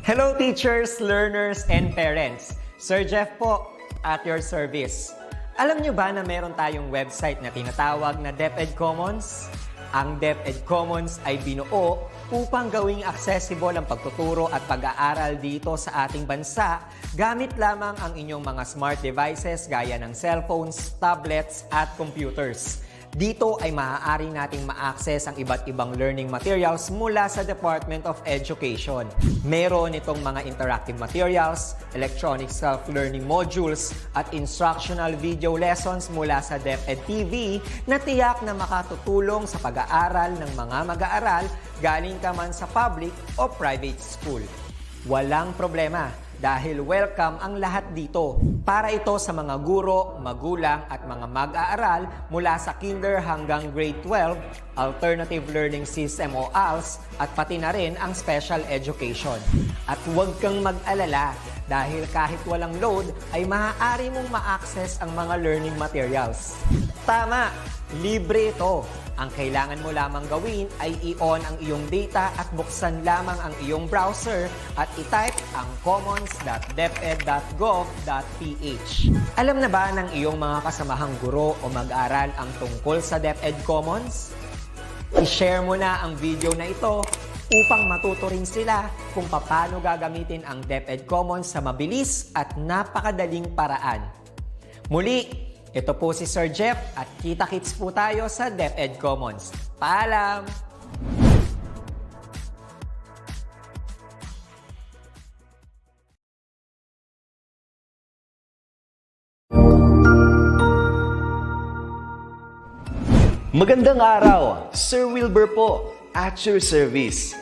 Hello teachers, learners, and parents. Sir Jeff po, at your service. Alam nyo ba na meron tayong website na tinatawag na DepEd Commons? Ang DepEd Commons ay binuo upang gawing accessible ang pagtuturo at pag-aaral dito sa ating bansa gamit lamang ang inyong mga smart devices gaya ng cellphones, tablets, at computers. Dito ay maaari nating ma-access ang iba't ibang learning materials mula sa Department of Education. Meron itong mga interactive materials, electronic self-learning modules, at instructional video lessons mula sa DepEd TV na tiyak na makatutulong sa pag-aaral ng mga mag-aaral galing ka man sa public o private school. Walang problema dahil welcome ang lahat dito. Para ito sa mga guro, magulang at mga mag-aaral mula sa kinder hanggang grade 12, alternative learning system o ALS, at pati na rin ang special education. At huwag kang mag-alala dahil kahit walang load ay maaari mong ma-access ang mga learning materials. Tama! Libre ito. Ang kailangan mo lamang gawin ay i-on ang iyong data at buksan lamang ang iyong browser at i-type ang commons.deped.gov.ph. Alam na ba ng iyong mga kasamahang guro o mag-aral ang tungkol sa DepEd Commons? I-share mo na ang video na ito upang matuto rin sila kung paano gagamitin ang DepEd Commons sa mabilis at napakadaling paraan. Muli, ito po si Sir Jeff at kita-kits po tayo sa DepEd Commons. Paalam! Magandang araw, Sir Wilbur po, at your service.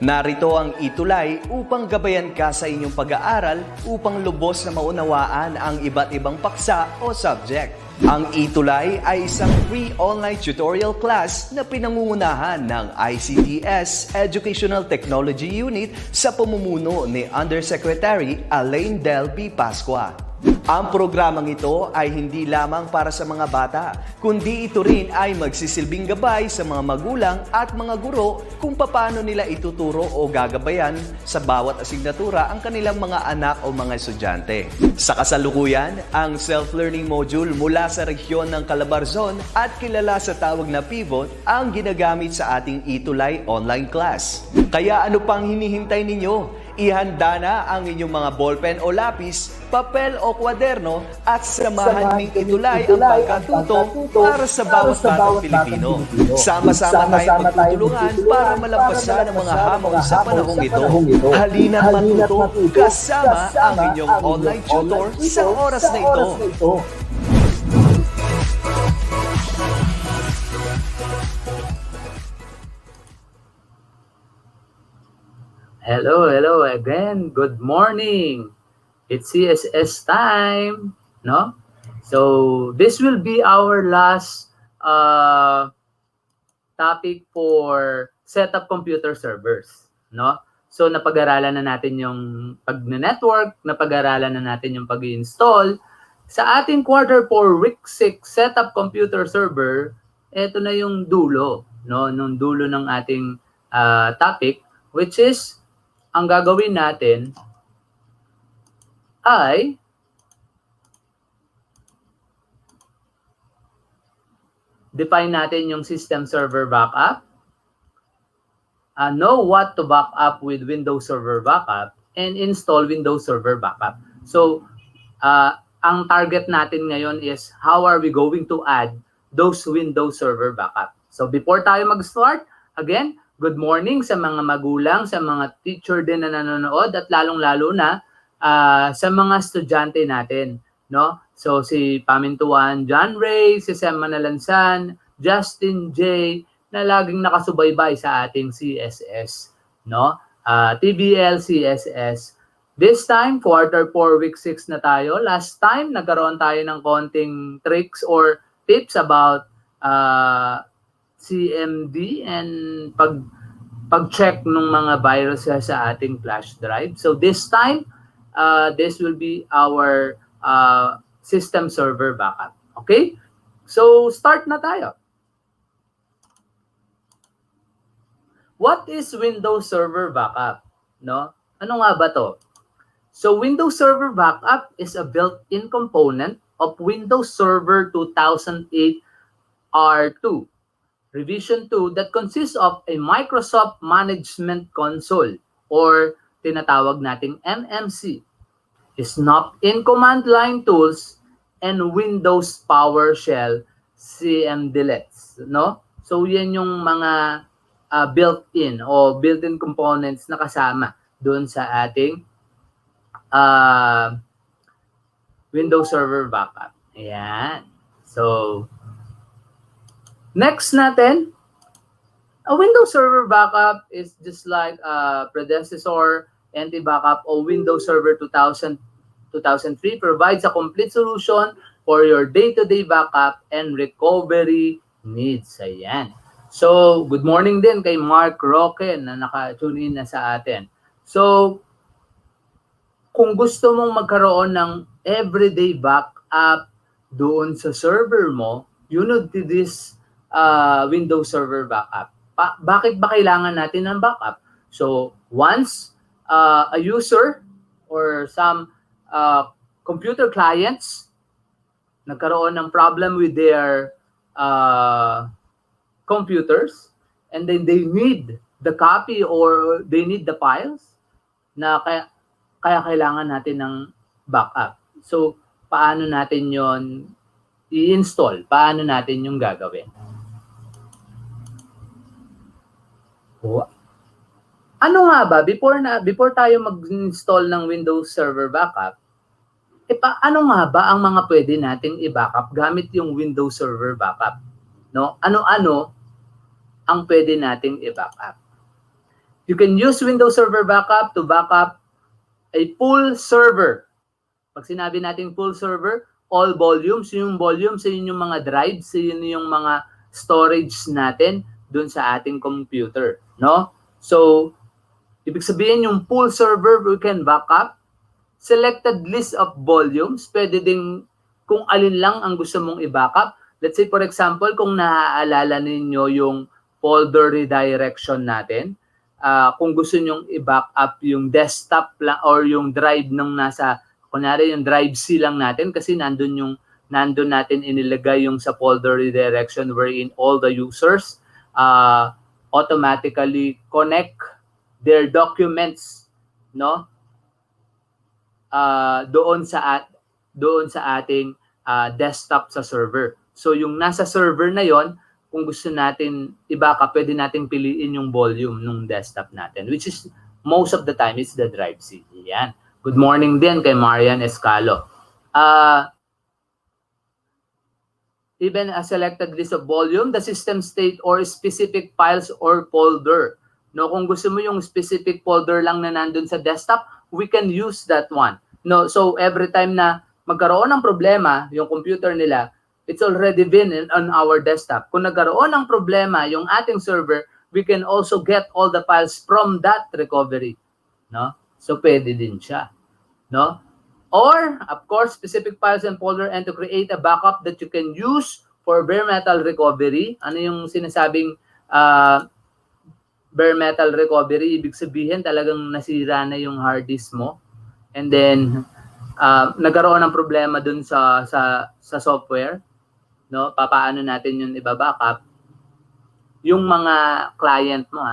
Narito ang ETUlay upang gabayan ka sa inyong pag-aaral upang lubos na maunawaan ang iba't ibang paksa o subject. Ang ETUlay ay isang free online tutorial class na pinangungunahan ng DepEd Educational Technology Unit sa pamumuno ni Undersecretary Elaine Del B. Pascua. Ang programang ito ay hindi lamang para sa mga bata, kundi ito rin ay magsisilbing gabay sa mga magulang at mga guro kung paano nila ituturo o gagabayan sa bawat asignatura ang kanilang mga anak o mga estudyante. Sa kasalukuyan, ang self-learning module mula sa rehiyon ng Calabarzon at kilala sa tawag na Pivot ang ginagamit sa ating ETUlay online class. Kaya ano pang hinihintay ninyo? Ihanda na ang inyong mga ballpen o lapis, papel o kwaderno at samahan ng ETUlay ang pagkatuto para sa bawat batang Pilipino. Sama-sama tayong magtutulungan para malampasan ang mga hamon sa panahong ito. Halina't matuto kasama ang inyong online tutor sa oras na ito. Hello again. Good morning. It's CSS time, no? So this will be our last topic for setup computer servers, no? So napag-aralan na natin yung pag-network, napag-aralan na natin yung pag-install. Sa ating quarter 4 week 6 setup computer server, ito na yung dulo, no? Nung dulo ng ating topic, which is ang gagawin natin ay define natin yung system server backup, know what to back up with Windows Server Backup, and install Windows Server Backup. So, ang target natin ngayon is how are we going to add those Windows Server Backup. So, before tayo mag-start, again, good morning sa mga magulang, sa mga teacher din na nanonood at lalong-lalo na sa mga estudyante natin, no? So si Pamintuan John Ray, si Sam Manalansan, Justin J na laging nakasubaybay sa ating CSS, no? TVL CSS. This time quarter 4 week 6 na tayo. Last time nagkaroon tayo ng konting tricks or tips about CMD and pag-check ng mga viruses sa ating flash drive. So this time, this will be our system server backup. Okay? So start na tayo. What is Windows Server Backup? No? Ano nga ba to? So Windows Server Backup is a built-in component of Windows Server 2008 R2 Revision 2 that consists of a Microsoft Management Console or tinatawag nating MMC, snap-in command line tools, and Windows PowerShell CMDlets, no? So yan yung mga built-in o built-in components na kasama doon sa ating Windows Server Backup. Ayan. So, next natin, a Windows Server Backup is just like a predecessor anti-backup o Windows Server 2003 provides a complete solution for your day-to-day backup and recovery needs. Ayan. So, good morning din kay Mark Roque na naka-tune in na sa atin. So, kung gusto mong magkaroon ng everyday backup doon sa server mo, you need this Windows Server Backup. Bakit ba kailangan natin ng backup? So, once a user or some computer clients nagkaroon ng problem with their computers and then they need the copy or they need the files na kaya kailangan natin ng backup. So, paano natin yon i-install? Paano natin yung gagawin? Ano nga ba, before tayo mag-install ng Windows Server Backup, ano nga ba ang mga pwede nating i-backup gamit yung Windows Server Backup? No? Ano-ano ang pwede nating i-backup? You can use Windows Server Backup to backup a full server. Pag sinabi natin full server, all volumes, yung volumes, yun yung mga drives, yun yung mga storage natin dun sa ating computer, no? So, ibig sabihin yung full server, we can backup selected list of volumes. Pwede ding kung alin lang ang gusto mong i-backup. Let's say, for example, kung naaalala ninyo yung folder redirection natin, kung gusto nyong i-backup yung desktop lang or yung drive nung nasa, kunyari yung drive C lang natin kasi nandun natin inilagay yung sa folder redirection wherein all the users automatically connect their documents, no? Doon sa ating desktop sa server. So yung nasa server na yon, kung gusto natin i-backup, pwede natin piliin yung volume ng desktop natin, which is most of the time it's the drive C. Yan. Good morning din kay Marian Escalo. Even a selected list of volume, the system state or specific files or folder. No, kung gusto mo yung specific folder lang na nandun sa desktop, we can use that one. No, so every time na magkaroon ng problema yung computer nila, it's already been on our desktop. Kung nagkaroon ng problema yung ating server, we can also get all the files from that recovery. No? So pwede din siya. No? Or, of course, specific files and folder and to create a backup that you can use for bare metal recovery. Ano yung sinasabing bare metal recovery? Ibig sabihin talagang nasira na yung hard disk mo. And then, nagkaroon ng problema dun sa software. No, papaano natin yun i-backup? Yung mga client mo,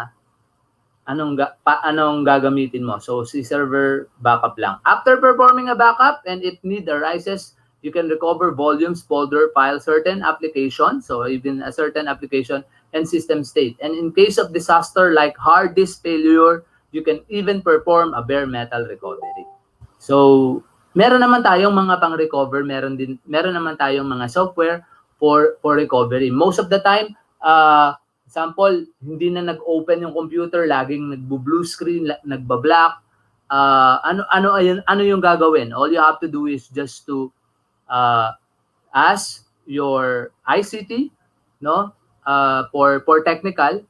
anong gagamitin mo? So, si server backup lang. After performing a backup and if need arises, you can recover volumes, folder, file, certain application. So, even a certain application and system state. And in case of disaster like hard disk failure, you can even perform a bare metal recovery. So, meron naman tayong mga pang-recover, meron naman tayong mga software for recovery. Most of the time, example, hindi na nag-open yung computer, laging nagbo-blue screen, nagba-black. Ano yung gagawin? All you have to do is just to ask your ICT, no? For technical,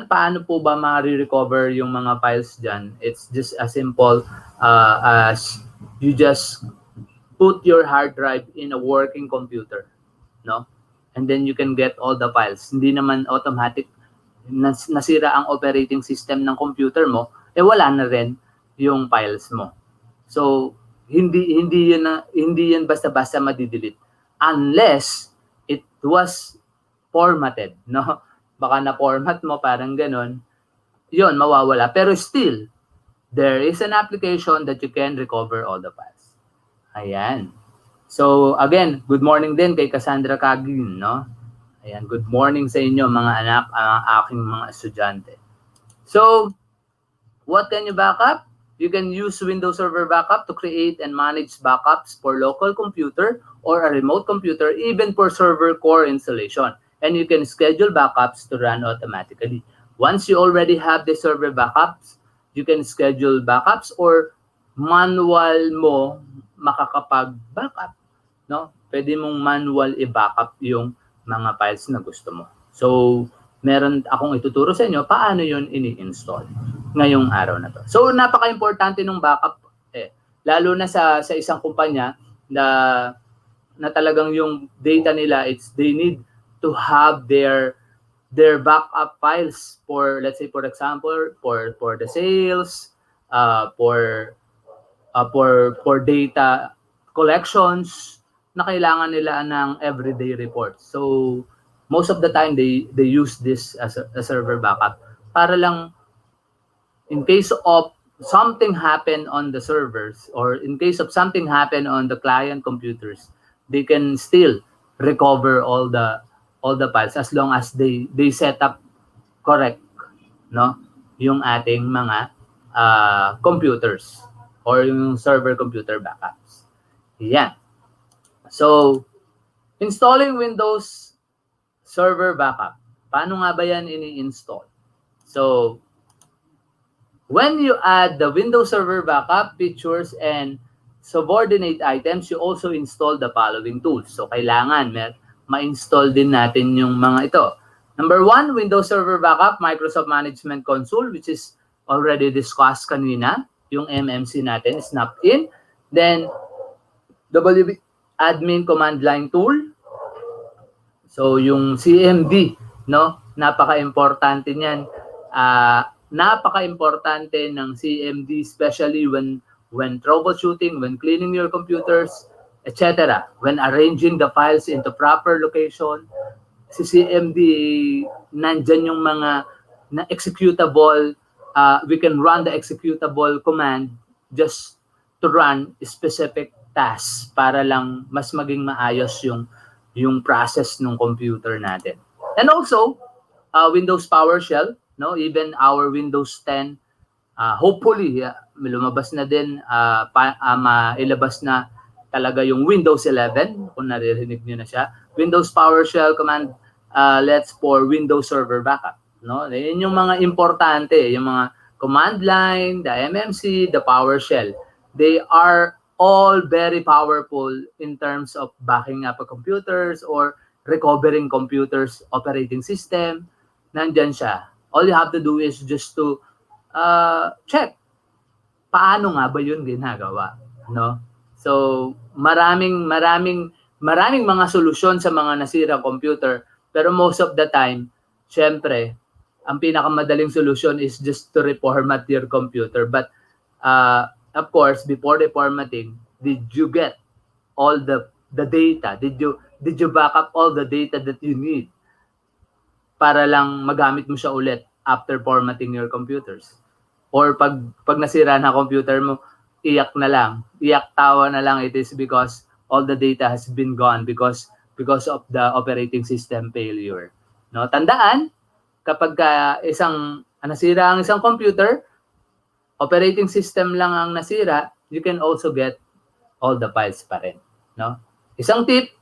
paano po ba ma-recover yung mga files dyan? It's just as simple as you just put your hard drive in a working computer. No? And then you can get all the files. Hindi naman automatic nasira ang operating system ng computer mo, wala na rin yung files mo. So hindi yan basta-basta madidelete unless it was formatted, no? Baka na-format mo parang ganon, yun mawawala. Pero still, there is an application that you can recover all the files. Ayan. So again, good morning din kay Cassandra Kagin, no? Ayan, good morning sa inyo mga anak, ang aking mga estudyante. So, what can you backup? You can use Windows Server Backup to create and manage backups for local computer or a remote computer, even for server core installation. And you can schedule backups to run automatically. Once you already have the server backups, you can schedule backups or manual mo makakapag-backup, no? Pwede mong manual i-backup yung mga files na gusto mo. So, meron akong ituturo sa inyo paano yun ini-install ngayong araw na to. So, napaka-importante ng backup lalo na sa isang kumpanya na talagang yung data nila, they need to have their backup files for, let's say for example, for the sales, for data collections na kailangan nila ng everyday reports. So most of the time they use this as a server backup para lang in case of something happen on the servers or in case of something happen on the client computers, they can still recover all the files as long as they set up correct, no, yung ating mga computers or yung server computer backups. Yan. So, installing Windows Server Backup. Paano nga ba yan ini-install? So, when you add the Windows Server Backup features and subordinate items, you also install the following tools. So, kailangan ma-install din natin yung mga ito. Number 1, Windows Server Backup, Microsoft Management Console, which is already discussed kanina. Yung MMC natin, snap-in. Then, WB admin command line tool. So, yung CMD, no? Napaka-importante niyan. Napaka-importante ng CMD, especially when troubleshooting, when cleaning your computers, etc. When arranging the files into proper location, si CMD, nandyan yung mga na-executable, we can run the executable command just to run specific tasks para lang mas maging maayos yung process ng computer natin. And also, Windows PowerShell, no? Even our Windows 10, hopefully, lumabas na din, mailabas na talaga yung Windows 11, kung naririnig nyo na siya. Windows PowerShell command let's for Windows Server Backup. No? Yan yung mga importante, yung mga command line, the MMC, the PowerShell. They are all very powerful in terms of backing up computers or recovering computers operating system. Nandyan siya. All you have to do is just to check paano nga ba yun ginagawa, no? So maraming mga solusyon sa mga nasirang computer, pero most of the time, syempre, ang pinakamadaling solution is just to reformat your computer. But of course, before reformatting, did you get all the data? Did you back up all the data that you need para lang magamit mo siya ulit after formatting your computers? Or pag nasira na computer mo, iyak tawa na lang, it is because all the data has been gone because of the operating system failure. No, tandaan, kapag nasira ang isang computer, operating system lang ang nasira, you can also get all the files pa rin, no? Isang tip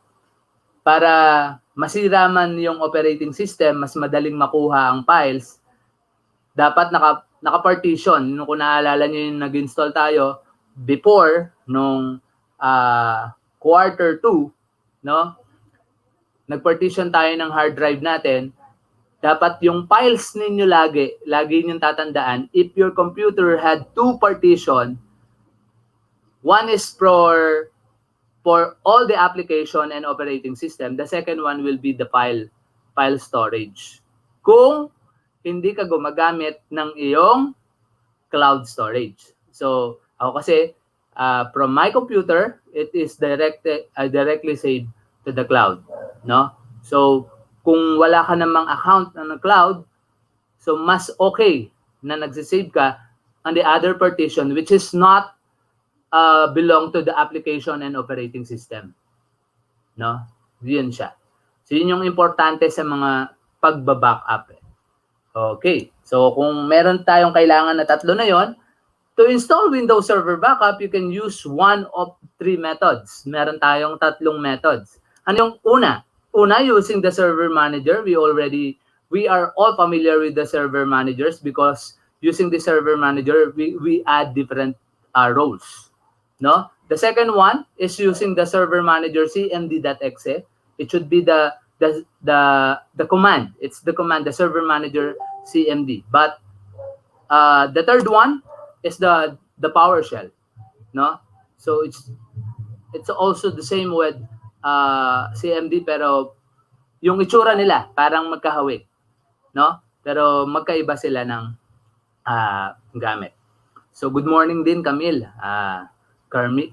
para masira man yung operating system, mas madaling makuha ang files, dapat naka-partition. Kung naalala niyo yung nag-install tayo before nung quarter 2, no? Nag-partition tayo ng hard drive natin. Dapat yung files ninyo lagi ninyong tatandaan, if your computer had 2 partition, one is for all the application and operating system, the second one will be the file storage. Kung hindi ka gumagamit ng iyong cloud storage. So, ako kasi, from my computer, it is directly saved to the cloud, no? So, kung wala ka namang account na cloud, so mas okay na nagsisave ka on the other partition which is not belong to the application and operating system, no? Yun siya. So, yun yung importante sa mga pagba-backup. Okay. So, kung meron tayong kailangan na tatlo na yon, to install Windows Server Backup, you can use one of three methods. Meron tayong tatlong methods. Ano yung una? Una, using the server manager. We are all familiar with the server managers because using the server manager, we add different roles. No? The second one is using the server manager cmd.exe. It should be the command. It's the command, the server manager cmd. But the third one is the PowerShell, no? So it's also the same with cmd, pero yung itsura nila parang magkahawig, no? Pero magkaiba sila ng gamit. So good morning din, Camille.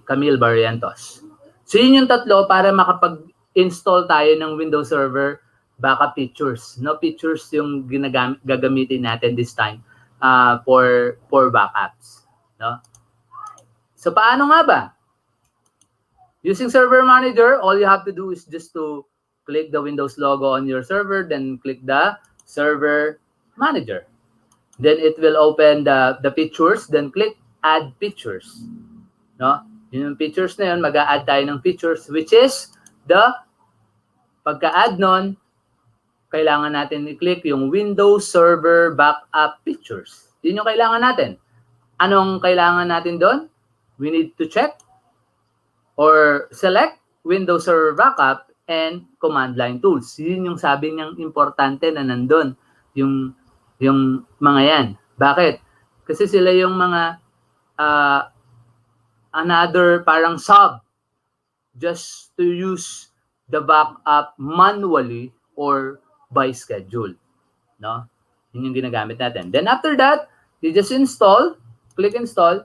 Camille Barrientos. So yun yung tatlo para makapag-install tayo ng Windows Server backup features. No, features yung gagamitin natin this time for backups, no? So paano nga ba? Using Server Manager, all you have to do is just to click the Windows logo on your server, then click the Server Manager. Then it will open the features, then click Add Features. No? Yung features na yun, mag-a-add tayo ng features, which is pagka-add nun, kailangan natin i-click yung Windows Server Backup Features. Yun yung kailangan natin. Anong kailangan natin doon? We need to check or select Windows Server Backup and command line tools. Yun yung sabi niyang importante na nandun. Yung mga yan. Bakit? Kasi sila yung mga another parang sub just to use the backup manually or by schedule, no? Yun yung ginagamit natin. Then after that, you just install, click install,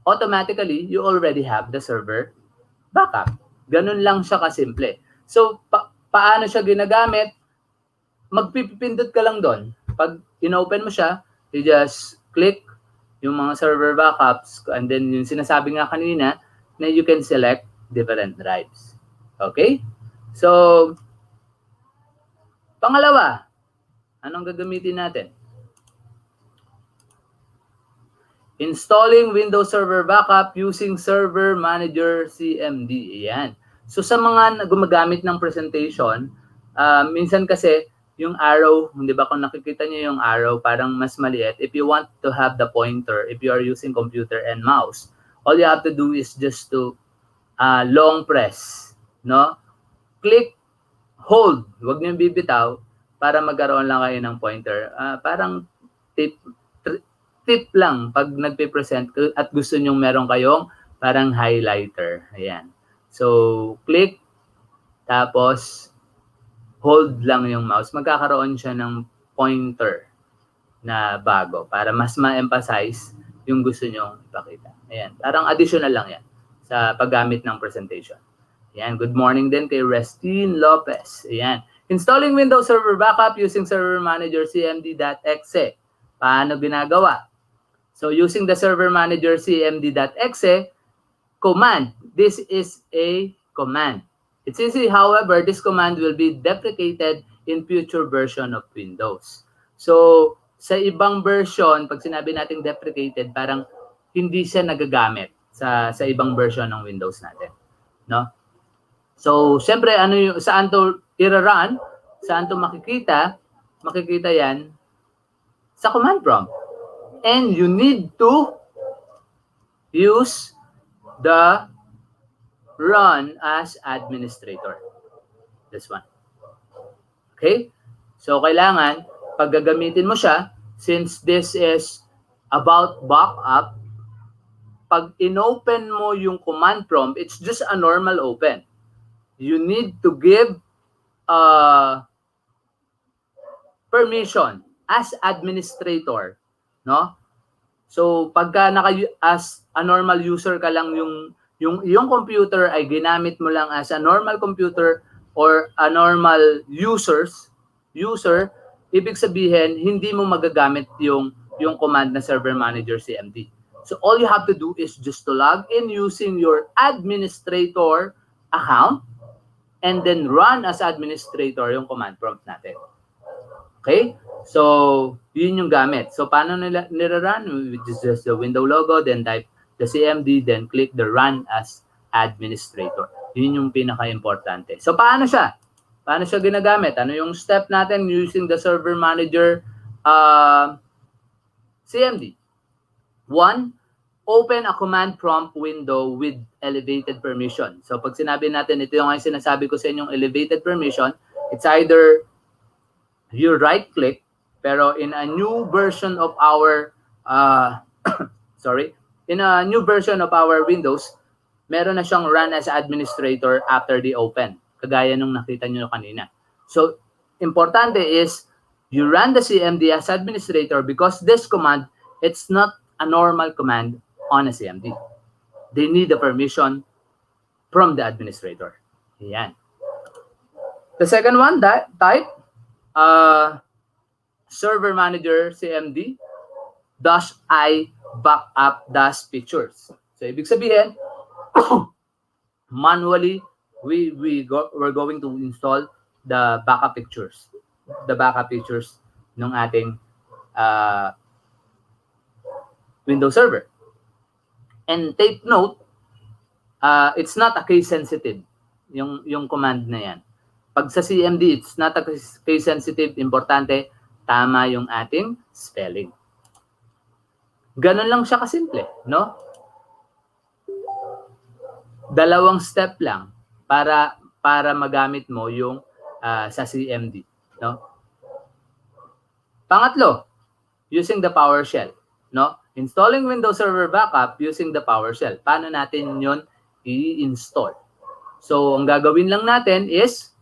automatically you already have the server backup. Ganun lang siya kasimple. So paano siya ginagamit? Magpipindot ka lang doon. Pag inopen mo siya, you just click yung mga server backups, and then yung sinasabi nga kanina na you can select different drives. Okay? So, pangalawa, anong gagamitin natin? Installing Windows Server Backup using Server Manager CMD. Ayan. So, sa mga gumagamit ng presentation, minsan kasi yung arrow, hindi ba kung nakikita niyo yung arrow, parang mas maliit. If you want to have the pointer, if you are using computer and mouse, all you have to do is just to long press, no? Click, hold, huwag niyo bibitaw para magkaroon lang kayo ng pointer. Parang tip lang pag nagpe-present at gusto niyo meron kayong parang highlighter. Ayan. So, click, tapos hold lang yung mouse, magkakaroon siya ng pointer na bago para mas ma-emphasize yung gusto nyong ipakita. Ayan, parang additional lang yan sa paggamit ng presentation. Ayan, good morning din kay Restine Lopez. Ayan, installing Windows Server Backup using Server Manager cmd.exe. Paano ginagawa? So using the Server Manager cmd.exe command, this is a command. It's easy, however, this command will be deprecated in future version of Windows. So, sa ibang version, pag sinabi nating deprecated, parang hindi siya nagagamit sa ibang version ng Windows natin, no? So, siyempre, saan to i-run? Saan to makikita? Makikita yan sa command prompt. And you need to use the run as administrator. This one. Okay? So, kailangan, pag gagamitin mo siya, since this is about backup, pag inopen mo yung command prompt, it's just a normal open. You need to give permission as administrator, no? So, pagka as a normal user ka lang, yung iyong computer ay ginamit mo lang as a normal computer or a normal user, ibig sabihin, hindi mo magagamit yung command na Server Manager CMD. So all you have to do is just to log in using your administrator account and then run as administrator yung command prompt natin. Okay? So, yun yung gamit. So, paano nila-run? Which is just the window logo, then type the CMD, then click the run as administrator. Yun yung pinaka-importante. So, paano siya? Paano siya ginagamit? Ano yung step natin using the Server Manager CMD? 1, open a command prompt window with elevated permission. So, pag sinabi natin, ito yung sinasabi ko sa inyong elevated permission, it's either you right-click, pero in a new version of our, in a new version of our Windows, meron na siyang run as administrator after the open, kagaya nung nakita nyo kanina. So, importante is, you run the CMD as administrator because this command, it's not a normal command on a CMD. They need the permission from the administrator. Yan. The second one, type Server Manager CMD -i backup -features. So, ibig sabihin, manually, we're going to install the backup features. The backup features ng ating Windows Server. And take note, it's not a case sensitive, yung command na yan. Pag sa CMD, it's not a case sensitive, importante, tama yung ating spelling. Ganun lang siya kasimple, no? Dalawang step lang para magamit mo yung sa CMD, no? Pangatlo, using the PowerShell, no? Installing Windows Server Backup using the PowerShell. Paano natin yun i-install? So, ang gagawin lang natin is,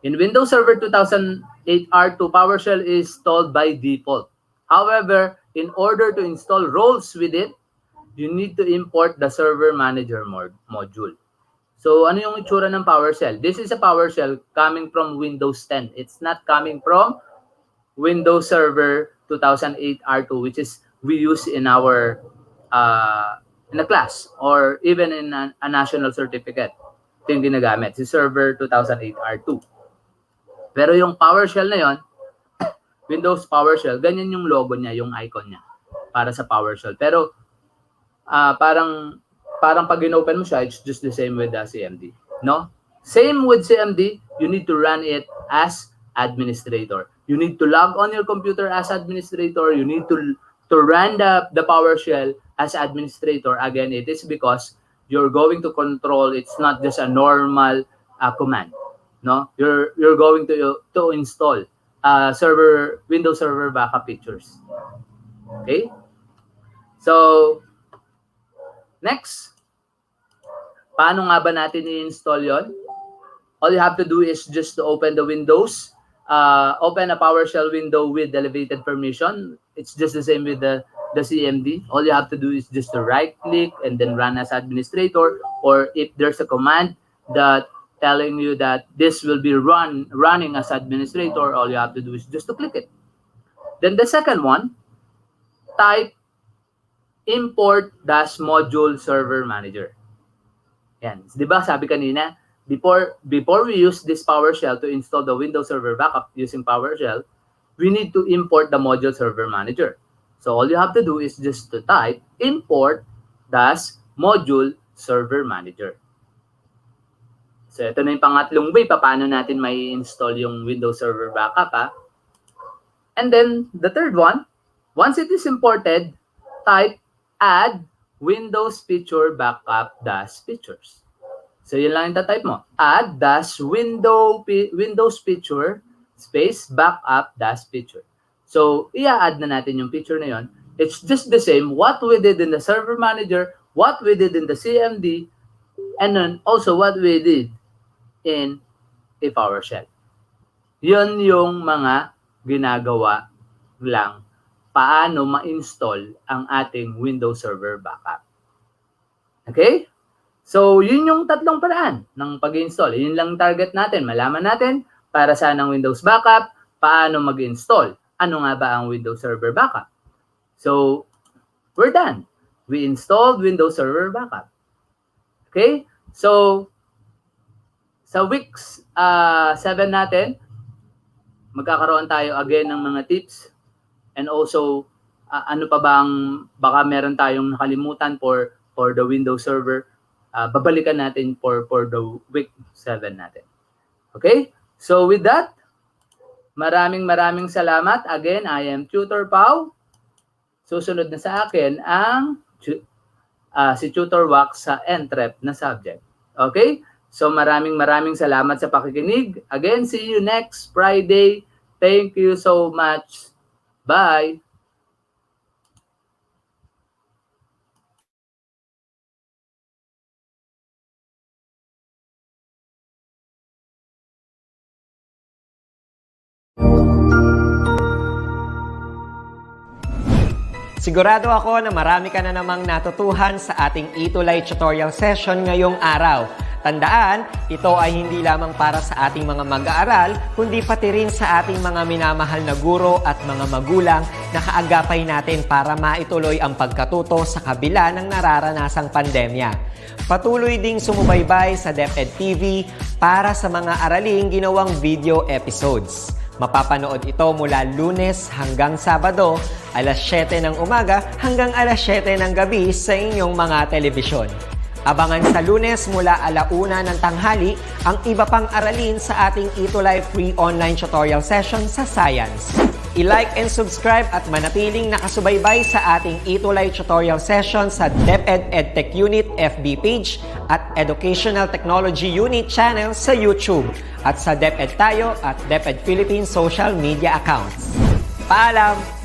in Windows Server 2008 R2, PowerShell is installed by default. However, in order to install roles with it, you need to import the Server Manager module. So, ano yung itsura ng PowerShell? This is a PowerShell coming from Windows 10. It's not coming from Windows Server 2008 R2, which is we use in our in a class or even in a national certificate. Ito yung ginagamit, si Server 2008 R2. Pero yung PowerShell na yon, Windows PowerShell, ganyan yung logo niya, yung icon niya para sa PowerShell. Pero parang pag in-open mo siya, it's just the same with the CMD, no? Same with CMD, you need to run it as administrator. You need to log on your computer as administrator. You need to run the PowerShell as administrator. Again, it is because you're going to control. It's not just a normal command. No, you're going to install Windows Server Backup features. Okay. So next, paano nga ba natin i-install yon? All you have to do is just to open the Windows. Open a PowerShell window with elevated permission. It's just the same with the CMD. All you have to do is just to right-click and then run as administrator. Or if there's a command that telling you that this will be running as administrator, all you have to do is just to click it. Then the second one, type import -module server manager. Yan. Di ba sabi kanina, before we use this PowerShell to install the Windows Server Backup using PowerShell, we need to import the module server manager. So all you have to do is just to type import -module server manager. So ito na yung pangatlong way paano natin may install yung Windows Server Backup. And then the third one, once it is imported, type add Windows feature backup -features. So, yun lang yung type mo. Add Windows feature space backup -feature. So, i-add na natin yung feature na yun. It's just the same what we did in the Server Manager, what we did in the CMD, and then also what we did in a PowerShell. Yun yung mga ginagawa lang paano ma-install ang ating Windows Server Backup. Okay? So, yun yung tatlong paraan ng pag-install. Yun lang target natin. Malaman natin para saan ang Windows Backup, paano mag-install. Ano nga ba ang Windows Server Backup? So, we're done. We installed Windows Server Backup. Okay? So, sa week 7 natin, magkakaroon tayo again ng mga tips and also ano pa bang baka meron tayong nakalimutan for the Windows Server. Babalikan natin for the week 7 natin. Okay? So with that, maraming salamat. Again, I am Tutor Pau. Susunod na sa akin ang si Tutor Wax sa entrep na subject. Okay? So maraming salamat sa pakikinig. Again, see you next Friday. Thank you so much. Bye. Sigurado ako na marami ka na namang natutuhan sa ating ETUlay tutorial session ngayong araw. Tandaan, ito ay hindi lamang para sa ating mga mag-aaral, kundi pati rin sa ating mga minamahal na guro at mga magulang na kaagapay natin para maituloy ang pagkatuto sa kabila ng nararanasang pandemya. Patuloy ding sumubaybay sa DepEd TV para sa mga araling ginawang video episodes. Mapapanood ito mula Lunes hanggang Sabado, alas 7 ng umaga hanggang alas 7 ng gabi sa inyong mga telebisyon. Abangan sa Lunes mula 1:00 ng tanghali ang iba pang aralin sa ating ETUlay free online tutorial session sa Science. I-like and subscribe at manatiling nakasubaybay sa ating ETUlay tutorial session sa DepEd Edtech Unit FB page at Educational Technology Unit channel sa YouTube at sa DepEd Tayo at DepEd Philippines social media accounts. Paalam!